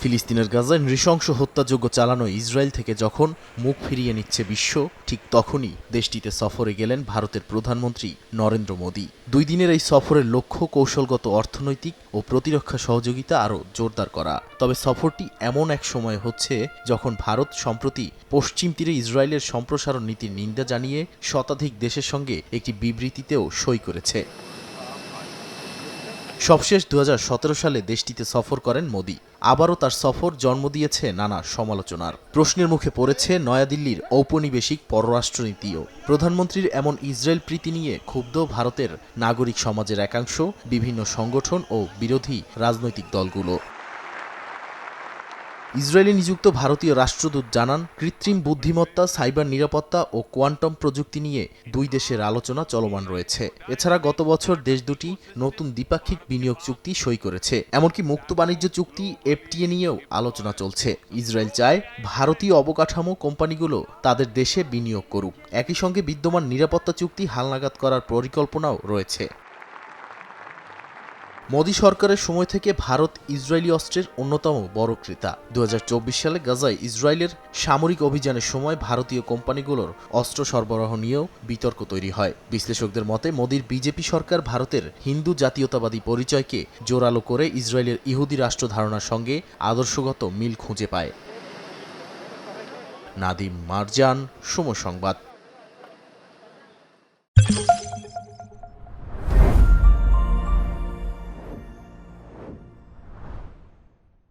ফিলিস্তিনের গাজায় নৃশংস হত্যাযজ্ঞ চালানো ইসরায়েল থেকে যখন মুখ ফিরিয়ে নিচ্ছে বিশ্ব, ঠিক তখনই দেশটিতে সফরে গেলেন ভারতের প্রধানমন্ত্রী নরেন্দ্র মোদী। 2 দিনের এই সফরের লক্ষ্য কৌশলগত, অর্থনৈতিক ও প্রতিরক্ষা সহযোগিতা আরও জোরদার করা। তবে সফরটি এমন এক সময় হচ্ছে যখন ভারত সম্প্রতি পশ্চিম তীরে ইসরায়েলের সম্প্রসারণ নীতির নিন্দা জানিয়ে শতাধিক দেশের সঙ্গে একটি বিবৃতিতেও সই করেছে। সবশেষ 2017 সালে দেশটিতে সফর করেন মোদী। আবারও তার সফর জন্ম দিয়েছে নানা সমালোচনার। প্রশ্নের মুখে পড়েছে নয়াদিল্লির ঔপনিবেশিক পররাষ্ট্রনীতিও। প্রধানমন্ত্রীর এমন ইসরায়েল প্রীতি নিয়ে ক্ষুব্ধ ভারতের নাগরিক সমাজের একাংশ, বিভিন্ন সংগঠন ও বিরোধী রাজনৈতিক দলগুলো। ইসরায়েলে নিযুক্ত ভারতীয় রাষ্ট্রদূত জানান, কৃত্রিম বুদ্ধিমত্তা, সাইবার নিরাপত্তা ও কোয়ান্টাম প্রযুক্তি নিয়ে 2 দেশের আলোচনা চলমান রয়েছে। এছাড়া গত বছর দেশ দুটি নতুন দ্বিপাক্ষিক বিনিয়োগ চুক্তি সই করেছে। এমনকি মুক্ত বাণিজ্য চুক্তি এফটিএ নিয়েও আলোচনা চলছে। ইসরায়েল চায় ভারতীয় অবকাঠামো কোম্পানিগুলো তাদের দেশে বিনিয়োগ করুক। একই সঙ্গে বিদ্যমান নিরাপত্তা চুক্তি হালনাগাদ করার পরিকল্পনাও রয়েছে। মোদী সরকারের সময় থেকে ভারত ইসরায়েলি অস্ত্রের অন্যতম বড় ক্রেতা। 2024 সালে গাজায় ইসরায়েলের সামরিক অভিযানের সময় ভারতীয় কোম্পানিগুলোর অস্ত্র সরবরাহ নিয়েও বিতর্ক তৈরি হয়। বিশ্লেষকদের মতে মোদীর বিজেপি সরকার ভারতের হিন্দু জাতীয়তাবাদী পরিচয়কে জোরালো করে ইসরায়েলের ইহুদি রাষ্ট্র ধারণার সঙ্গে আদর্শগত মিল খুঁজে পায়। নাদিম মারজান, সময় সংবাদ।